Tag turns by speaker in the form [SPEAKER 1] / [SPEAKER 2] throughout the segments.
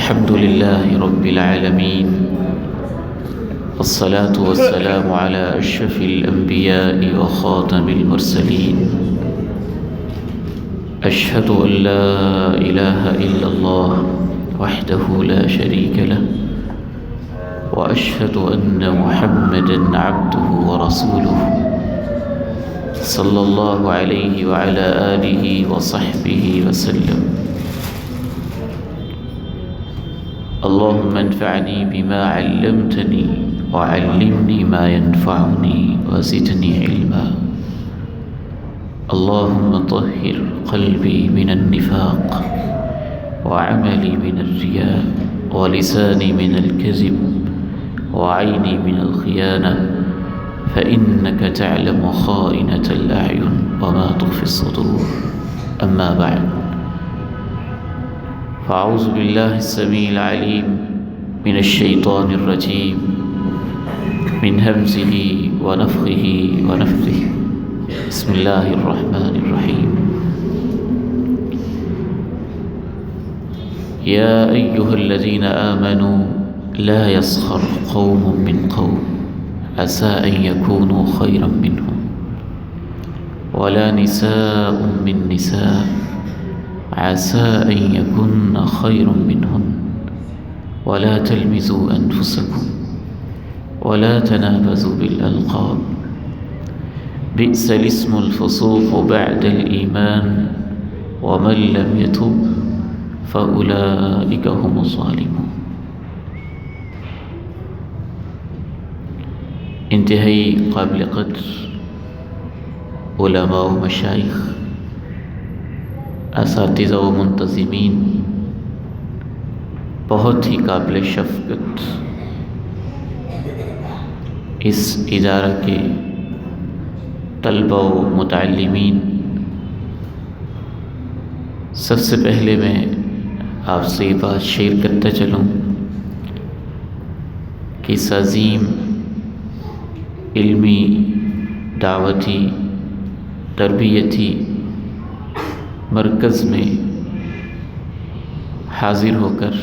[SPEAKER 1] الحمد لله رب العالمين، والصلاة والسلام على أشرف الأنبياء وخاتم المرسلين. أشهد أن لا إله إلا الله وحده لا شريك له، وأشهد أن محمدًا عبده ورسوله صلى الله عليه وعلى آله وصحبه وسلم. اللهم انفعني بما علمتني وعلمني ما ينفعني وزدني علما. اللهم طهر قلبي من النفاق وعملي من الرياء ولساني من الكذب وعيني من الخيانة، فإنك تعلم خائنة الأعين وما تخفي الصدور. أما بعد، فأعوذ بالله السميع العليم من الشيطان الرجيم، من همزه ونفخه ونفثه. بسم الله الرحمن الرحيم. يا أيها الذين آمنوا لا يسخر قوم من قوم عسى أن يكونوا خيرا منهم، ولا نساء من نساء عسى أن يكن خيرا منهن، ولا تلمزوا أنفسكم ولا تنابزوا بالألقاب، بئس الاسم الفسوق بعد الإيمان، ومن لم يتب فأولئك هم الظالمون. انتہائی قابل قدر علماء و مشائخ، اساتذہ و منتظمین، بہت ہی قابل شفقت اس ادارہ کے طلبہ و متعلمین، سب سے پہلے میں آپ سے یہ بات شیئر کرتا چلوں کہ اس عظیم علمی، دعوتی، تربیتی مرکز میں حاضر ہو کر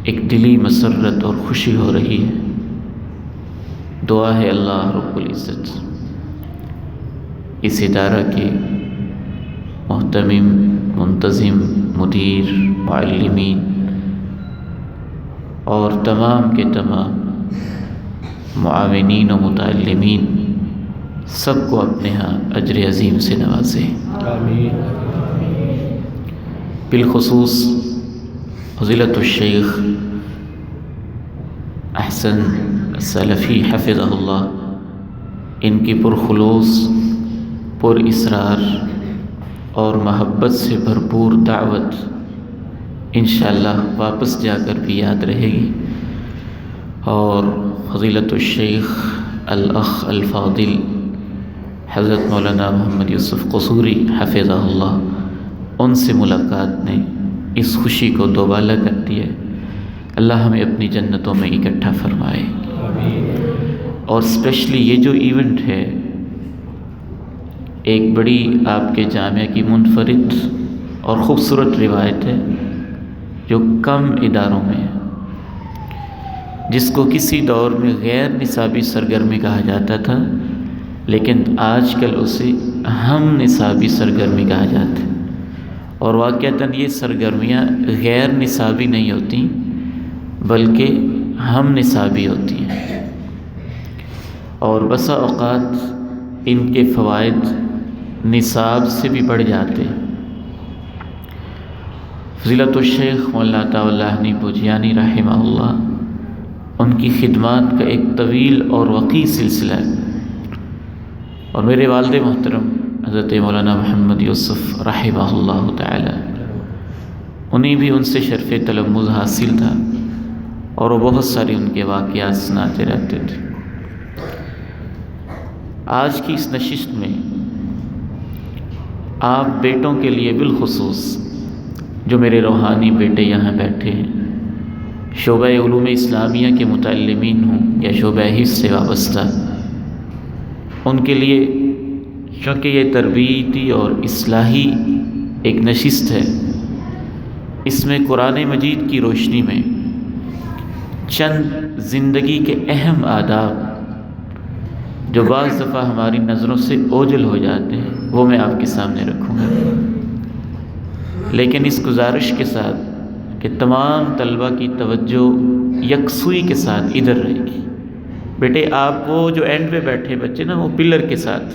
[SPEAKER 1] ایک دلی مسرت اور خوشی ہو رہی ہے. دعا ہے اللہ رب العزت اس ادارہ کے محتمم، منتظم، مدیر، معلمین اور تمام کے تمام معاونین و متعلمین سب کو اپنے ہاں اجر عظیم سے نوازے. آمین. بالخصوص فضیلۃ الشیخ احسن السلفی حفظہ اللہ، ان کی پرخلوص، پر اصرار اور محبت سے بھرپور دعوت انشاءاللہ واپس جا کر بھی یاد رہے گی. اور فضیلۃ الشیخ الاخ الفاضل حضرت مولانا محمد یوسف قصوری حفظہ اللہ، ان سے ملاقات نے اس خوشی کو دوبالا کر دیا. اللہ ہمیں اپنی جنتوں میں اکٹھا فرمائے. اور اسپیشلی یہ جو ایونٹ ہے ایک بڑی آپ کے جامعہ کی منفرد اور خوبصورت روایت ہے جو کم اداروں میں ہے، جس کو کسی دور میں غیر نصابی سرگرمی کہا جاتا تھا، لیکن آج کل اسے ہم نصابی سرگرمی کہا جاتا ہے. اور واقعتاً یہ سرگرمیاں غیر نصابی نہیں ہوتی بلکہ ہم نصابی ہوتی ہیں، اور بسا اوقات ان کے فوائد نصاب سے بھی بڑھ جاتے ہیں. فضیلۃ الشیخ مولانا عطا اللہ بوجیانی رحمہ اللہ، ان کی خدمات کا ایک طویل اور وسیع سلسلہ ہے. اور میرے والد محترم حضرت مولانا محمد یوسف رحمہ اللہ تعالی، انہیں بھی ان سے شرف تلمذ حاصل تھا، اور وہ بہت ساری ان کے واقعات سناتے رہتے تھے. آج کی اس نشست میں آپ بیٹوں کے لیے بالخصوص جو میرے روحانی بیٹے یہاں بیٹھے ہیں، شعبہ علوم اسلامیہ کے متعلمین ہوں یا شعبہ حفظ سے وابستہ، ان کے لیے چونکہ یہ تربیتی اور اصلاحی ایک نشست ہے، اس میں قرآن مجید کی روشنی میں چند زندگی کے اہم آداب جو بعض دفعہ ہماری نظروں سے اوجھل ہو جاتے ہیں وہ میں آپ کے سامنے رکھوں گا، لیکن اس گزارش کے ساتھ کہ تمام طلبہ کی توجہ یکسوئی کے ساتھ ادھر رہے گی۔ بیٹے آپ وہ جو اینڈ پہ بیٹھے بچے نا، وہ پلر کے ساتھ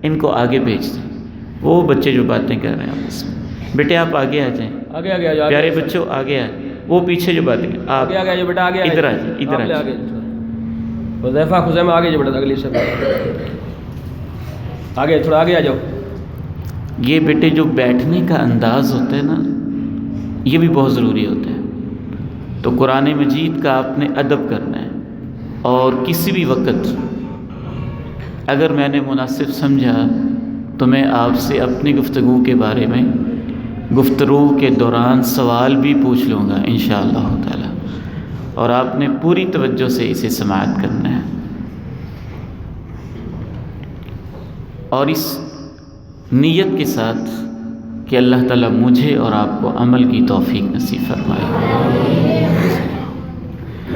[SPEAKER 1] ان کو آگے بھیج دیں، وہ بچے جو باتیں کر رہے ہیں آپس میں، بیٹے آپ آگے آ جائیں،
[SPEAKER 2] آگے آگے آ جاؤ،
[SPEAKER 1] پیارے بچوں آگے آئیں، وہ پیچھے جو باتیں کر آپ
[SPEAKER 2] آگے آگے آ جاؤ بیٹا، آگے
[SPEAKER 1] ادھر آ جائیں، ادھر آ جائیں۔
[SPEAKER 2] حذیفہ خزیمہ آگے جو بیٹا، اگلی سب آگے، تھوڑا آگے آ جاؤ۔
[SPEAKER 1] یہ بیٹے جو بیٹھنے کا انداز ہوتا ہے نا، یہ بھی بہت ضروری ہوتا ہے۔ تو قرآن مجید کا آپ نے ادب کرنا ہے، اور کسی بھی وقت اگر میں نے مناسب سمجھا تو میں آپ سے اپنی گفتگو کے بارے میں گفتگو کے دوران سوال بھی پوچھ لوں گا انشاءاللہ تعالی، اور آپ نے پوری توجہ سے اسے سماعت کرنا ہے، اور اس نیت کے ساتھ کہ اللہ تعالیٰ مجھے اور آپ کو عمل کی توفیق نصیب فرمائے۔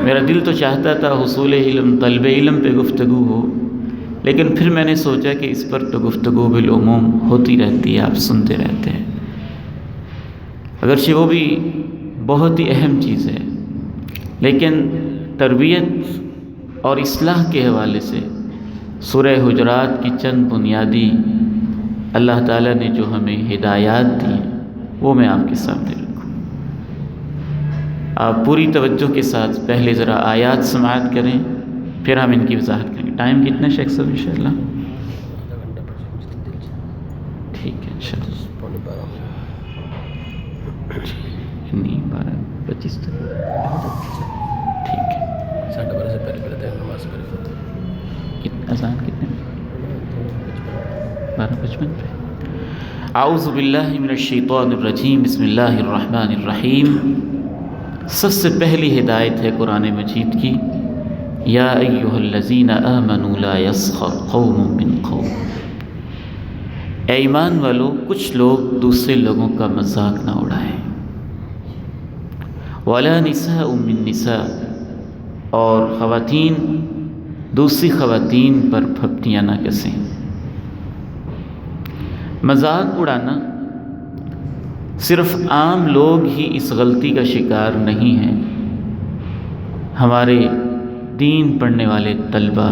[SPEAKER 1] میرا دل تو چاہتا تھا حصول علم، طلب علم پہ گفتگو ہو، لیکن پھر میں نے سوچا کہ اس پر تو گفتگو بالعموم ہوتی رہتی ہے، آپ سنتے رہتے ہیں، اگرچہ وہ بھی بہت ہی اہم چیز ہے، لیکن تربیت اور اصلاح کے حوالے سے سورہ حجرات کی چند بنیادی اللہ تعالیٰ نے جو ہمیں ہدایات دی وہ میں آپ کے سامنے رکھوں۔ آپ پوری توجہ کے ساتھ پہلے ذرا آیات سماعت کریں، پھر ہم ان کی وضاحت کریں گے۔ ٹائم کتنا شیخ صاحب انشاءاللہ؟ ٹھیک ہے انشاءاللہ، 12:25 تک ٹھیک ہے۔
[SPEAKER 2] 12:30 سے پہلے نماز
[SPEAKER 1] اذان کتنے؟ 12:55 پہ۔ اعوذ باللہ من الشیطان الرجیم، بسم اللہ الرحمن الرحیم۔ سب سے پہلی ہدایت ہے قرآن مجید کی، یا ایہا الذین آمنوا لا یسخر قوم من قوم، اے ایمان والو کچھ لوگ دوسرے لوگوں کا مذاق نہ اڑائیں، ولا نساء من نساء، اور خواتین دوسری خواتین پر پھپتیاں نہ کسیں۔ مذاق اڑانا صرف عام لوگ ہی اس غلطی کا شکار نہیں ہیں، ہمارے دین پڑھنے والے طلبہ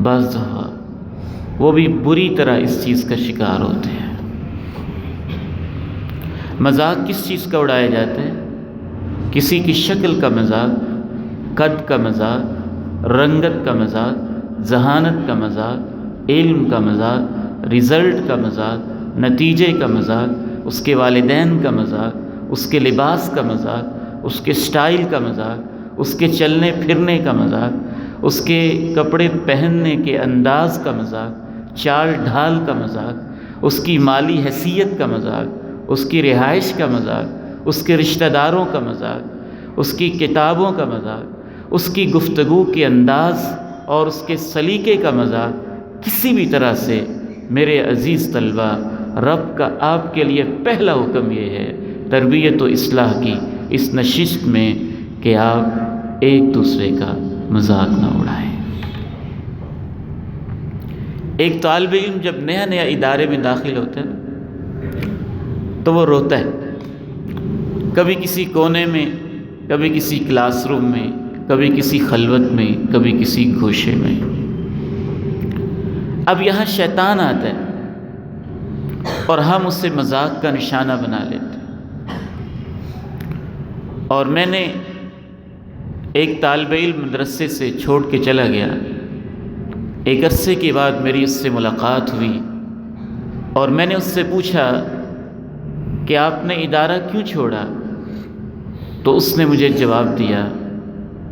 [SPEAKER 1] بعض دفعہ وہ بھی بری طرح اس چیز کا شکار ہوتے ہیں۔ مذاق کس چیز کا اڑایا جاتا ہے؟ کسی کی شکل کا مذاق، قد کا مذاق، رنگت کا مذاق، ذہانت کا مذاق، علم کا مذاق، رزلٹ کا مذاق، نتیجے کا مذاق، اس کے والدین کا مذاق، اس کے لباس کا مذاق، اس کے سٹائل کا مذاق، اس کے چلنے پھرنے کا مذاق، اس کے کپڑے پہننے کے انداز کا مذاق، چال ڈھال کا مذاق، اس کی مالی حیثیت کا مذاق، اس کی رہائش کا مذاق، اس کے رشتہ داروں کا مذاق، اس کی کتابوں کا مذاق، اس کی گفتگو کے انداز اور اس کے سلیقے کا مذاق، کسی بھی طرح سے میرے عزیز طلبہ، رب کا آپ کے لیے پہلا حکم یہ ہے تربیت و اصلاح کی اس نشست میں کہ آپ ایک دوسرے کا مذاق نہ اڑائیں۔ ایک طالب علم جب نیا نیا ادارے میں داخل ہوتا ہے تو وہ روتا ہے، کبھی کسی کونے میں، کبھی کسی کلاس روم میں، کبھی کسی خلوت میں، کبھی کسی گوشے میں۔ اب یہاں شیطان آتا ہے اور ہم اسے مذاق کا نشانہ بنا لیتے ہیں۔ اور میں نے ایک طالب علم مدرسے سے چھوڑ کے چلا گیا، ایک عرصے کے بعد میری اس سے ملاقات ہوئی اور میں نے اس سے پوچھا کہ آپ نے ادارہ کیوں چھوڑا؟ تو اس نے مجھے جواب دیا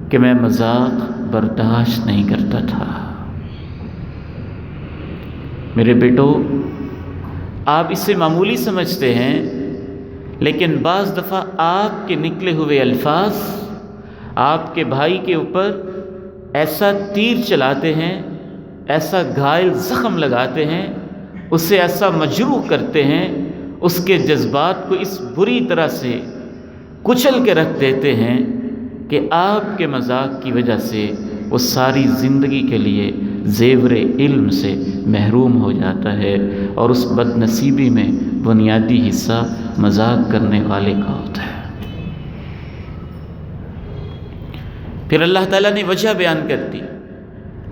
[SPEAKER 1] کہ میں مذاق برداشت نہیں کرتا تھا۔ میرے بیٹو، آپ اسے معمولی سمجھتے ہیں، لیکن بعض دفعہ آپ کے نکلے ہوئے الفاظ آپ کے بھائی کے اوپر ایسا تیر چلاتے ہیں، ایسا گھائل زخم لگاتے ہیں، اسے ایسا مجروح کرتے ہیں، اس کے جذبات کو اس بری طرح سے کچل کے رکھ دیتے ہیں کہ آپ کے مذاق کی وجہ سے وہ ساری زندگی کے لیے زیور علم سے محروم ہو جاتا ہے، اور اس بد نصیبی میں بنیادی حصہ مذاق کرنے والے کا ہوتا ہے۔ پھر اللہ تعالیٰ نے وجہ بیان کر دی،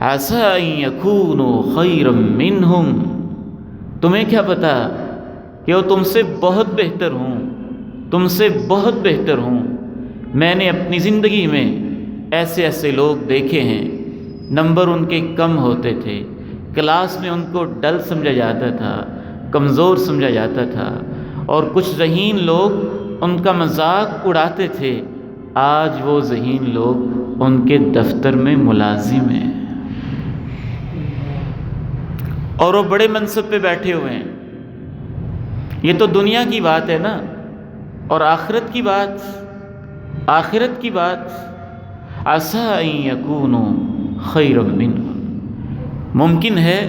[SPEAKER 1] عَسَىٰ أَن يَكُونُوا خَيْرًا مِّنْهُمْ، تمہیں کیا پتا کہ وہ تم سے بہت بہتر ہوں، تم سے بہت بہتر ہوں۔ میں نے اپنی زندگی میں ایسے ایسے لوگ دیکھے ہیں، نمبر ان کے کم ہوتے تھے، کلاس میں ان کو ڈل سمجھا جاتا تھا، کمزور سمجھا جاتا تھا، اور کچھ ذہین لوگ ان کا مذاق اڑاتے تھے۔ آج وہ ذہین لوگ ان کے دفتر میں ملازم ہیں، اور وہ بڑے منصب پہ بیٹھے ہوئے ہیں۔ یہ تو دنیا کی بات ہے نا، اور آخرت کی بات، آخرت کی بات، عَسَىٰ أَن يَكُونُوا خَيْرًا مِّنْهُمْ، ممکن ہے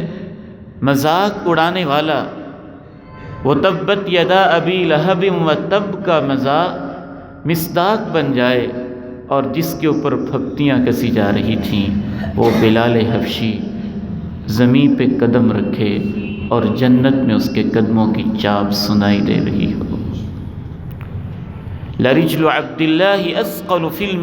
[SPEAKER 1] مذاق اڑانے والا وہ تبت یدا ابی لہب وتب کا مذاق مصداق بن جائے، اور جس کے اوپر پھپتیاں کسی جا رہی تھیں وہ بلال حبشی زمین پہ قدم رکھے اور جنت میں اس کے قدموں کی چاپ سنائی دے رہی ہو۔ لَرِجْلُ عَبْدِ اللَّهِ أَثْقَلُ فِي